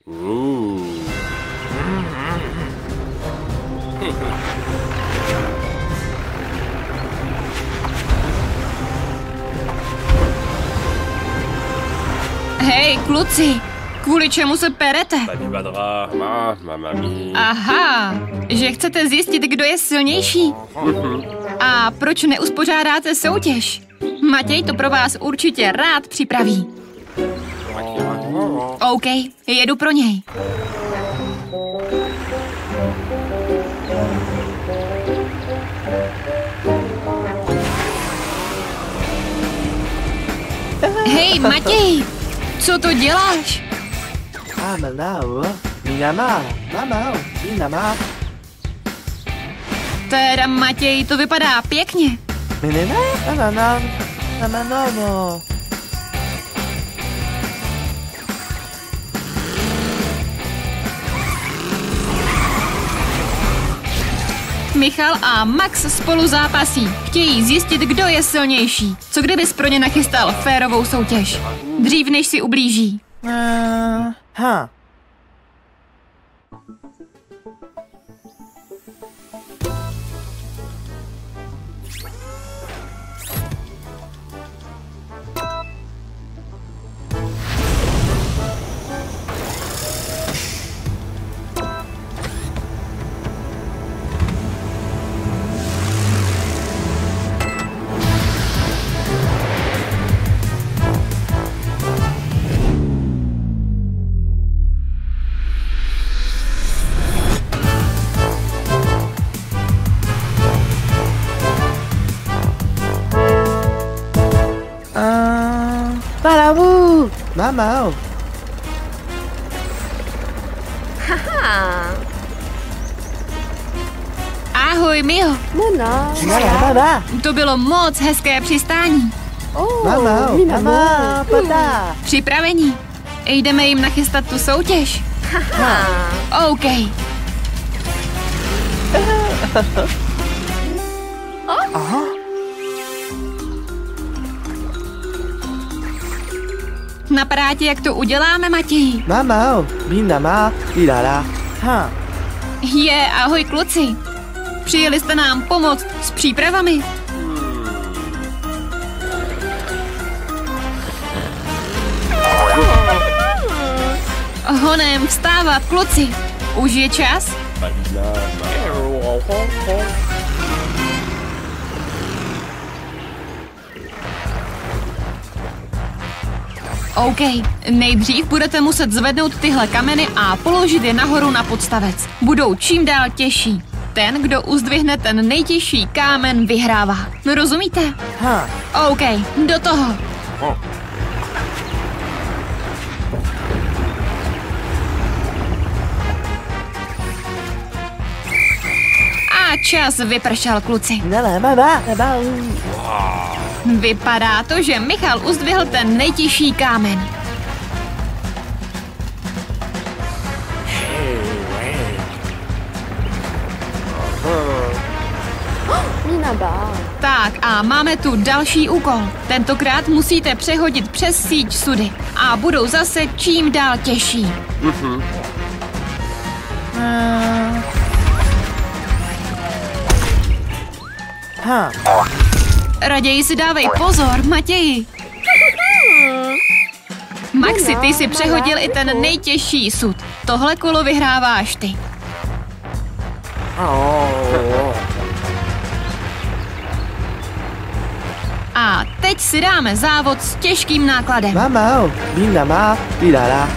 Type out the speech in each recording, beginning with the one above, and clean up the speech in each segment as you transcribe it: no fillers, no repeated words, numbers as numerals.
Hej, kluci, kvůli čemu se perete? Aha, že chcete zjistit, kdo je silnější? A proč neuspořádáte soutěž? Matěj to pro vás určitě rád připraví. OK, jedu pro něj. Hej, Matěj, co to děláš? Teda, Matěj, to vypadá pěkně. Michal a Max spolu zápasí. Chtějí zjistit, kdo je silnější. Co kdybys pro ně nachystal férovou soutěž? Dřív, než si ublíží. Bravo! Mama! Haha! Ahoj, Mio. Mama! To bylo moc hezké přistání. Mama! Mama! Pata! Připravení. Jdeme jim nachystat tu soutěž. OK. Napadá ti, jak to uděláme, Matěj? Mama! Binama! Ilala! Ahoj, kluci. Přijeli jste nám pomoct s přípravami? Honem vstávat, kluci. Už je čas? OK, nejdřív budete muset zvednout tyhle kameny a položit je nahoru na podstavec. Budou čím dál těžší. Ten, kdo uzdvihne ten nejtěžší kámen, vyhrává. Rozumíte? OK, do toho. A čas vypršel, kluci. Vypadá to, že Michal uzdvihl ten nejtěžší kámen. Tak a máme tu další úkol. Tentokrát musíte přehodit přes síť sudy a budou zase čím dál těžší. Raději si dávej pozor, Matěji. Maxi, ty si přehodil i ten nejtěžší sud. Tohle kolo vyhráváš ty. A teď si dáme závod s těžkým nákladem. Mama! Binama! Ilala!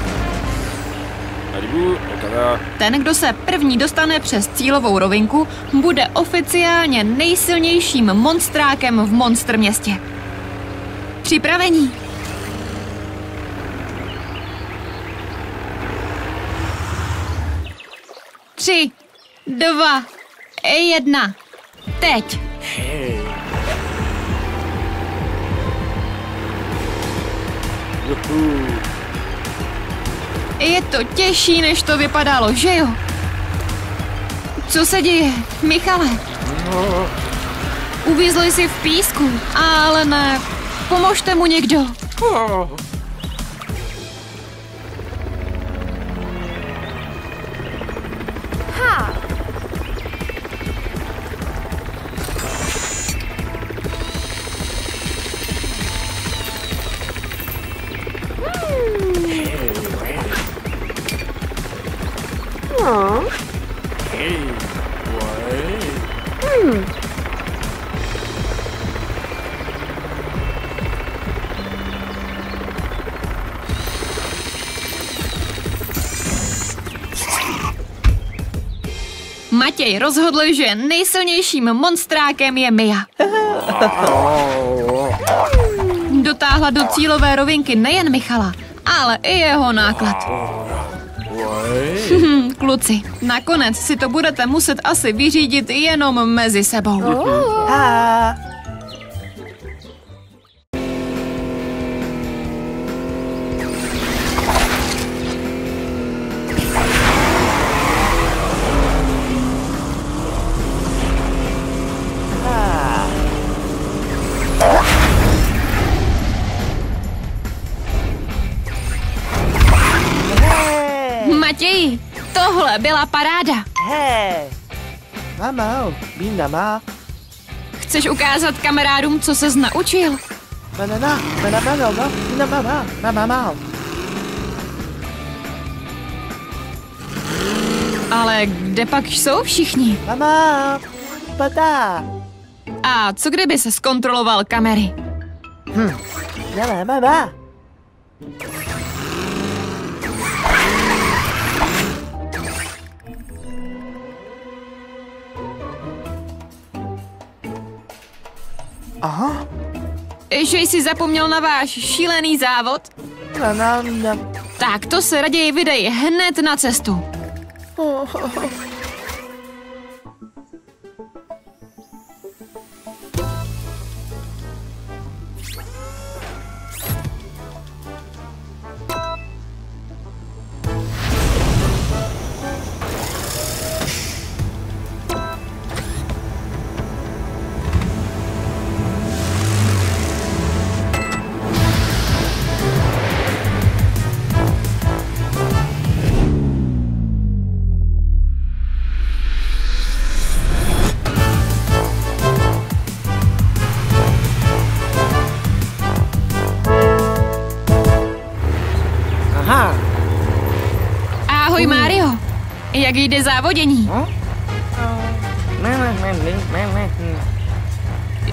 Ten, kdo se první dostane přes cílovou rovinku, bude oficiálně nejsilnějším monstrákem v Monster městě. Připravení? Tři, 2, 1, teď! Je to těžší, než to vypadalo, že jo? Co se děje, Michale? Uvízl jsi v písku, ale ne. Pomožte mu někdo. Matěj rozhodl, že nejsilnějším monstrákem je Mia. Dotáhla do cílové rovinky nejen Michala, ale i jeho náklad. Kluci, nakonec si to budete muset asi vyřídit jenom mezi sebou. Ha. Matěji, tohle byla paráda. Hey. Mama, binama. Chceš ukázat kamarádům, co ses naučil? Banana, banana, binama, mama. Ale kde pak jsou všichni? Mama, pata. A co kdyby se zkontroloval kamery? Mama. Aha. Že jsi zapomněl na váš šílený závod? Tak to se raději vydej hned na cestu. Ahoj Mario, jak jde závodění?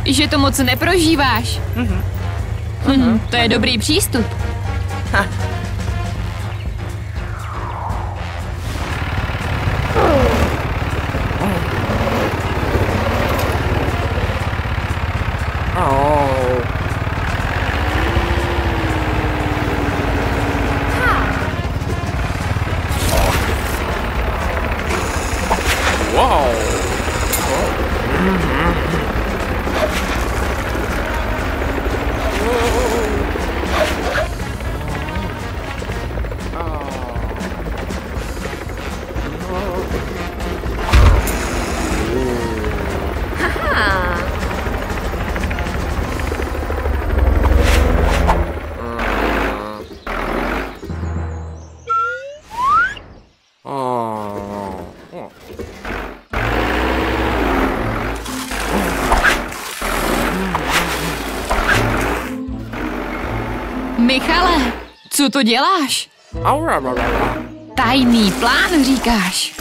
Že to moc neprožíváš? To je dobrý přístup. Michale, co to děláš? Tajný plán, říkáš?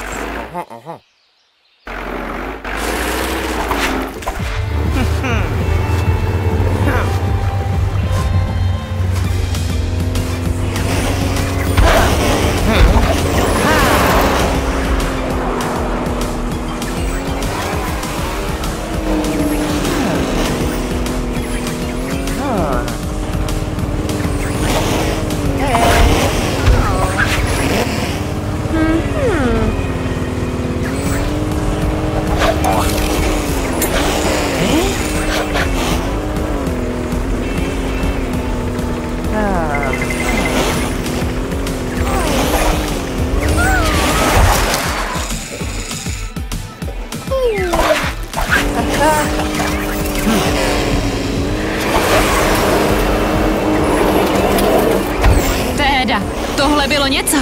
Teda, tohle bylo něco.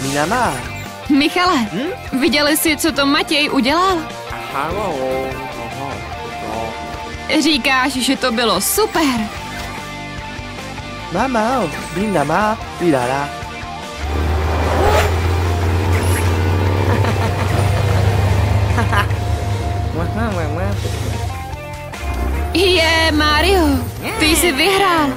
Minama. Michale, viděli jsi, co to Matěj udělal? Říkáš, že to bylo super. Mama, Minama, Vidara. Je, Mario, ty jsi vyhrál.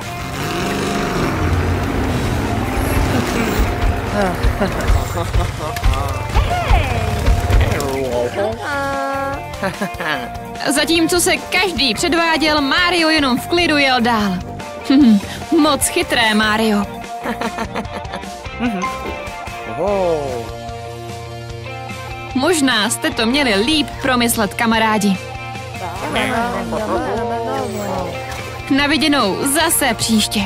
Zatímco se každý předváděl, Mario jenom v klidu jel dál. Moc chytré, Mario. Možná jste to měli líp promyslet, kamarádi. Na viděnou zase příště.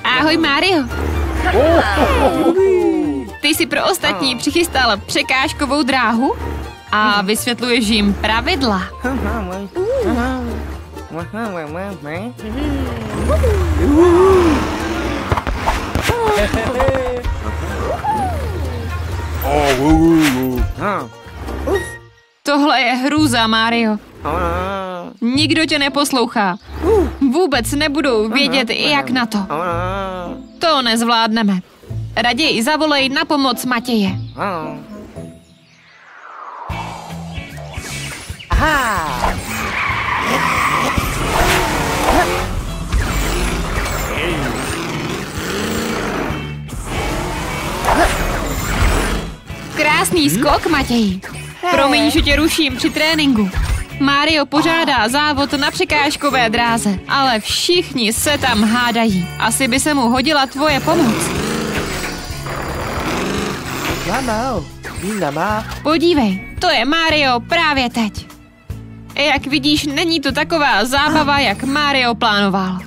Ahoj, Mario. Ty jsi pro ostatní přichystal překážkovou dráhu a vysvětluješ jim pravidla. Tohle je hrůza, Mario. Nikdo tě neposlouchá. Vůbec nebudou vědět, jak na to. To nezvládneme. Raději zavolej na pomoc Matěje. Krásný skok, Matěj. Promiň, že tě ruším při tréninku. Mario pořádá závod na překážkové dráze, ale všichni se tam hádají. Asi by se mu hodila tvoje pomoc. Mama, Minama. Podívej, to je Mario právě teď. Jak vidíš, není to taková zábava, jak Mario plánoval.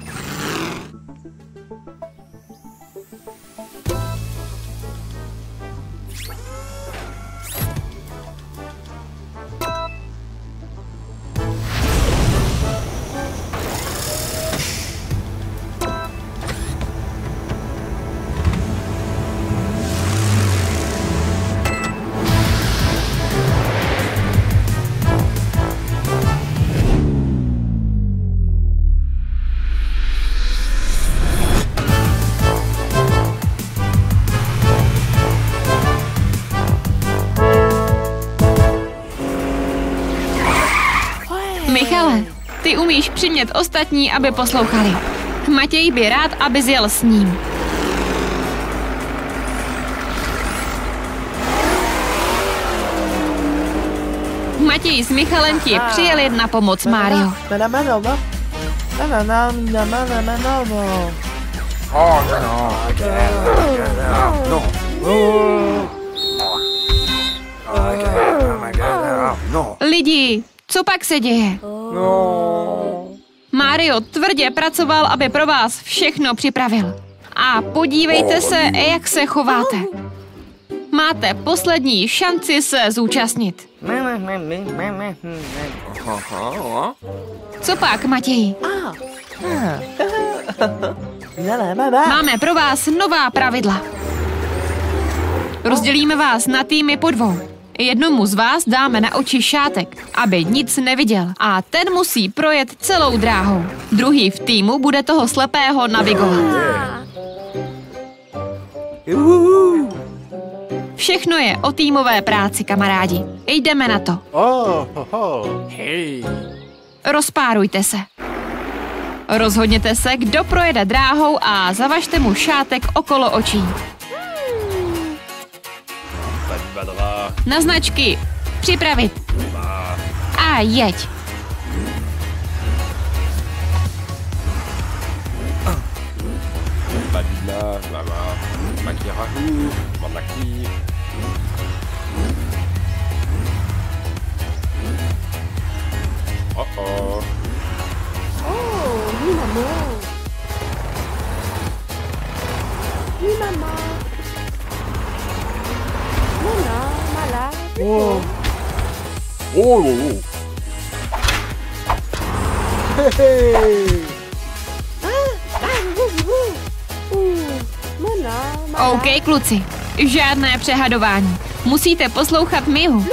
Michale, ty umíš přimět ostatní, aby poslouchali. Matěj by rád, aby jel s ním. Matěj s Michalem ti přijeli na pomoc, Mario. Lidi, co pak se děje? Mario tvrdě pracoval, aby pro vás všechno připravil. A podívejte se, jak se chováte. Máte poslední šanci se zúčastnit. Co pak, Matěj? Máme pro vás nová pravidla. Rozdělíme vás na týmy po dvou. Jednomu z vás dáme na oči šátek, aby nic neviděl, a ten musí projet celou dráhou. Druhý v týmu bude toho slepého navigovat. Všechno je o týmové práci, kamarádi. Jdeme na to. Rozpárujte se. Rozhodněte se, kdo projede dráhou, a zavažte mu šátek okolo očí. Na značky. Připravit. A jeď. Minama. Minama. Oh. OK, kluci, žádné přehadování. Musíte poslouchat Mihu.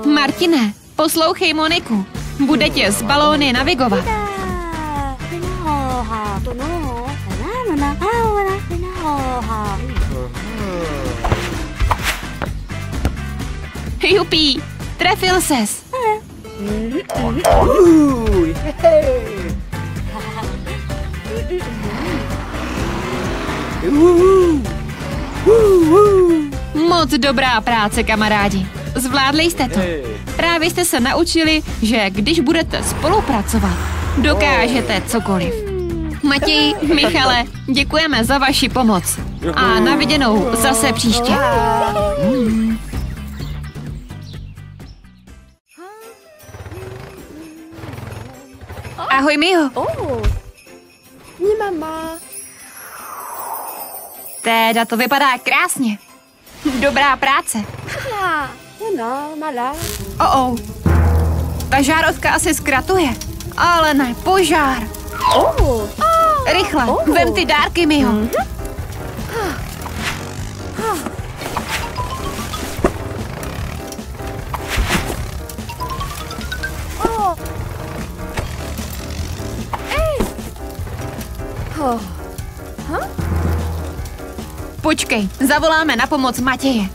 Martine, poslouchej Moniku. Bude tě z balóny navigovat. Jupí, trefil ses. Moc dobrá práce, kamarádi. Zvládli jste to. Právě jste se naučili, že když budete spolupracovat, dokážete cokoliv. Matěj, Michale, děkujeme za vaši pomoc. A na viděnou zase příště. Ahoj, Miho. Teda to vypadá krásně. Dobrá práce. Ta žárovka asi zkratuje. Ale ne, požár. Rychle, vem ty dárky, Miho. Počkej, zavoláme na pomoc Matěje.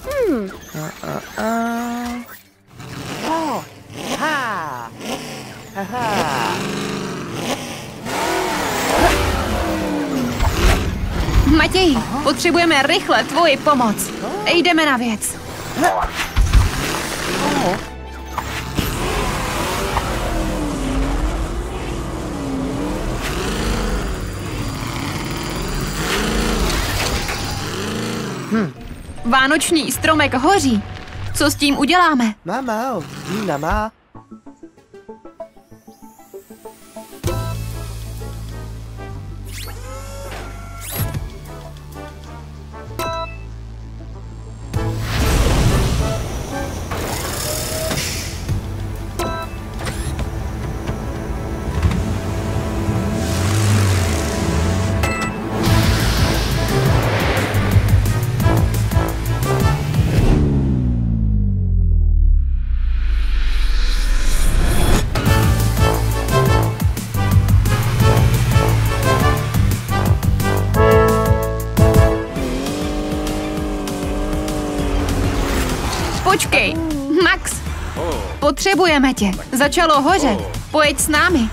Matěj, potřebujeme rychle tvoji pomoc. Jdeme na věc. Vánoční stromek hoří. Co s tím uděláme? Mama, Mama. Počkej, Max, potřebujeme tě. Začalo hořet. Pojď s námi.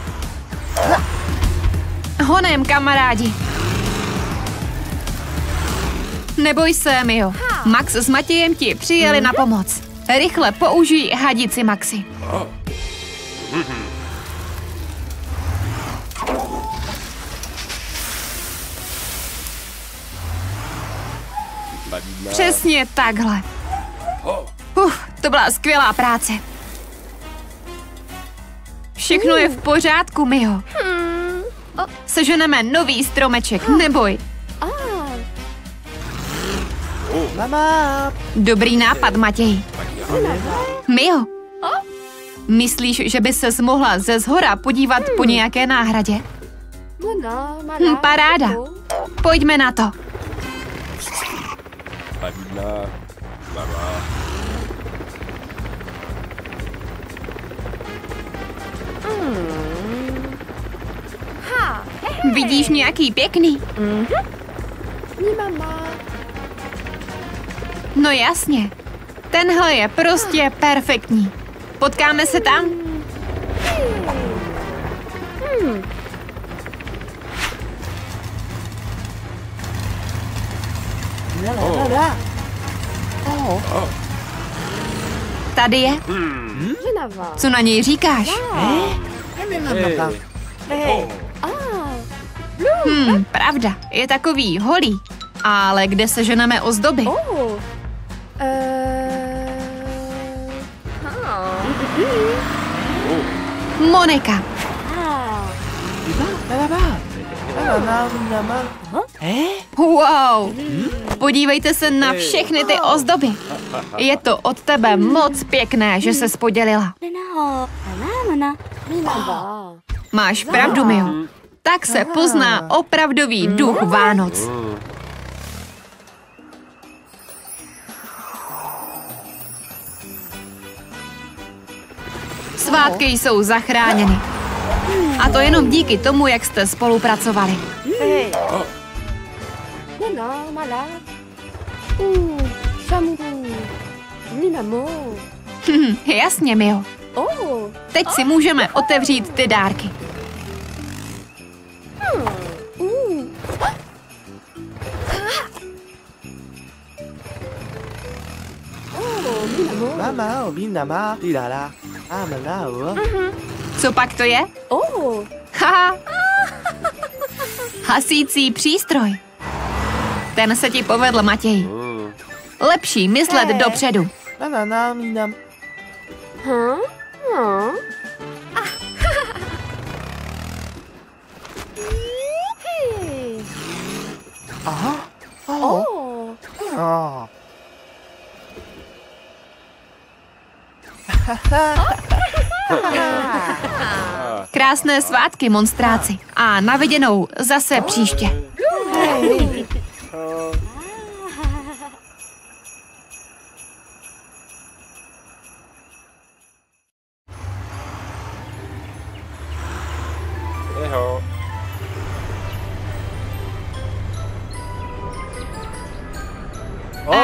Honem, kamarádi. Neboj se, Mio. Max s Matějem ti přijeli na pomoc. Rychle použij hadici, Maxi. Přesně takhle. To byla skvělá práce. Všechno je v pořádku, Miho. Seženeme nový stromeček, neboj. Mama. Dobrý nápad, Matěj. Miho, myslíš, že by ses mohla ze zhora podívat po nějaké náhradě? Paráda. Pojďme na to. Vidíš nějaký pěkný? No jasně. Tenhle je prostě perfektní. Potkáme se tam? tady je. Ženava. Co na něj říkáš? Mama. Pravda, je takový holý. Ale kde se ženeme ozdoby? Oh. Monika. Mama. Wow. Podívejte se na všechny ty ozdoby. Je to od tebe moc pěkné, že ses podělila. Máš pravdu, Mio. Tak se pozná opravdový duch Vánoc. Svátky jsou zachráněny. A to jenom díky tomu, jak jste spolupracovali. Jasně, Mio. Teď si můžeme otevřít ty dárky. Mama, Minama, Tirara. Amana. Co pak to je? Haha. Hasící přístroj. Ten se ti povedl, Matěj. Lepší myslet dopředu. Mama, Minam. Aha. Oh. Krásné svátky, monstráci. A na viděnou zase příště.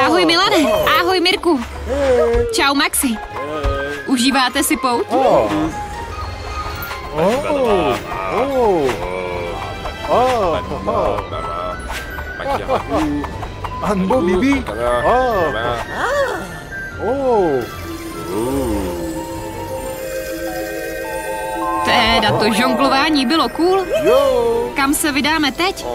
Ahoj, Milane. Ahoj, Mirku. Čau, Maxi. Užíváte si pouť? Anbo Bibi. Teda to žonglování bylo cool. Kam se vydáme teď?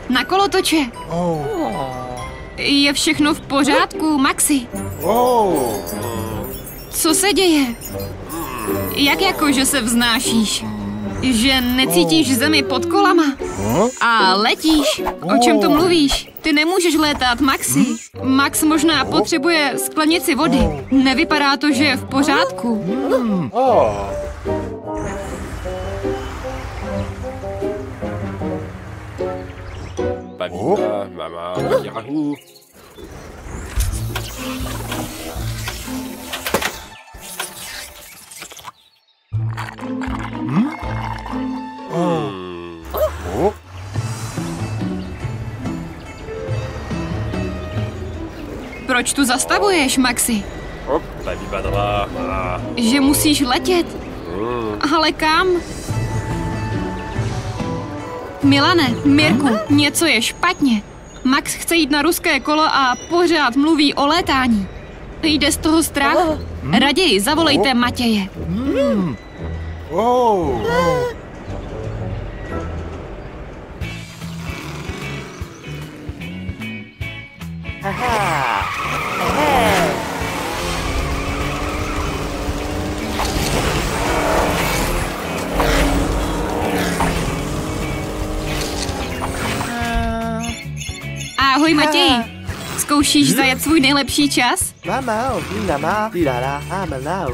Na kolotoče. Je všechno v pořádku, Maxi? Co se děje? Jak jako, že se vznášíš? Že necítíš zemi pod kolama? A letíš? O čem to mluvíš? Ty nemůžeš létat, Maxi. Max možná potřebuje sklenici vody. Nevypadá to, že je v pořádku. Mama, Yahoo. Proč tu zastavuješ, Maxi? Že musíš letět. Ale kam? Milane, Mirku, něco je špatně. Max chce jít na ruské kolo a pořád mluví o létání. Jde z toho strach? Raději zavolejte Matěje. Ahoj, Matěj. Zkoušíš zajet svůj nejlepší čas? Mama, Minama, Tirara. Amana.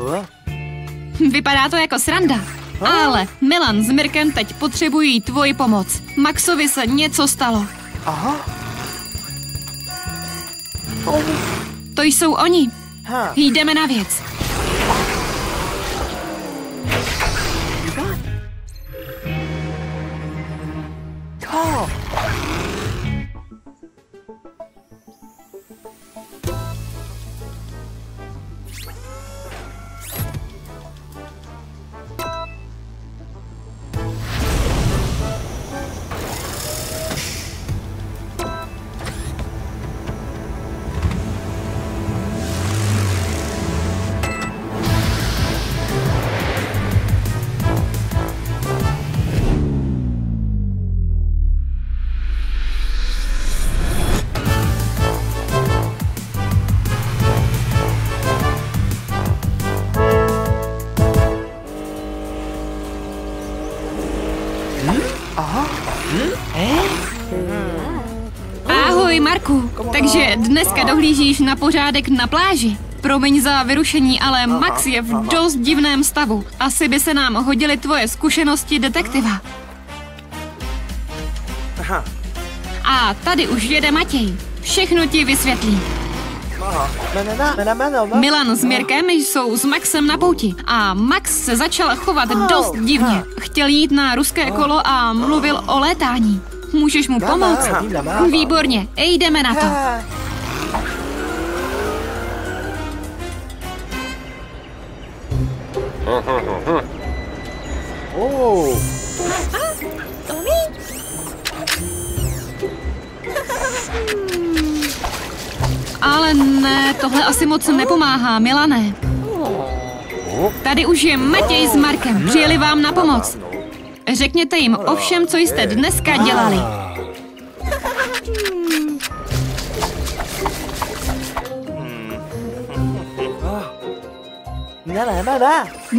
Vypadá to jako sranda. Ale Milan s Mirkem teď potřebují tvoji pomoc. Maxovi se něco stalo. Aha. To jsou oni. Jdeme na věc. Ahoj, Marku. Takže dneska dohlížíš na pořádek na pláži. Promiň za vyrušení, ale Max je v dost divném stavu. Asi by se nám hodily tvoje zkušenosti detektiva. A tady už jede Matěj. Všechno ti vysvětlí. Milan s Mirkem jsou s Maxem na pouti a Max se začal chovat dost divně. Chtěl jít na ruské kolo a mluvil o létání. Můžeš mu pomoct? Výborně, jdeme na to. Ale ne, tohle asi moc nepomáhá, Milane. Tady už je Matěj s Markem, přijeli vám na pomoc. Řekněte jim o všem, co jste dneska dělali.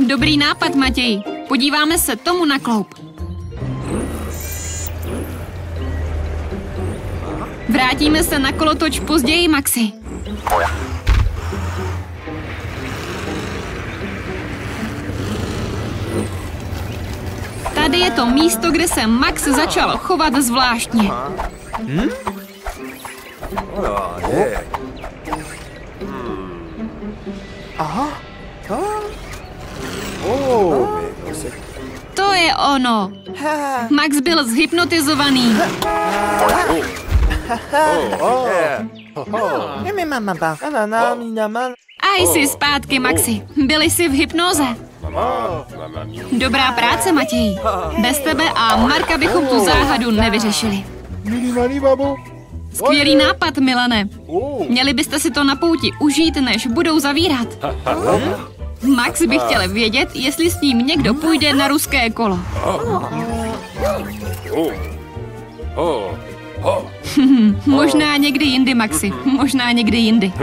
Dobrý nápad, Matěj. Podíváme se tomu na kloup. Vrátíme se na kolotoč později, Maxi. Tady je to místo, kde se Max začal chovat zvláštně. To je ono. Max byl zhypnotizovaný. A jsi zpátky, Maxi. Byli jsi v hypnoze. Dobrá práce, Matěj. Bez tebe a Marka bychom tu záhadu nevyřešili. Skvělý nápad, Milane. Měli byste si to na pouti užít, než budou zavírat. Max by chtěl vědět, jestli s ním někdo půjde na ruské kolo. Možná někdy jindy, Maxi. Možná někdy jindy.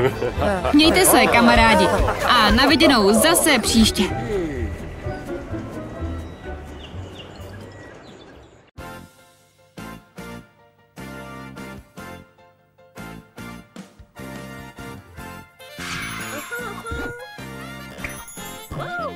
Mějte se, kamarádi. A na viděnou zase příště. Whoa!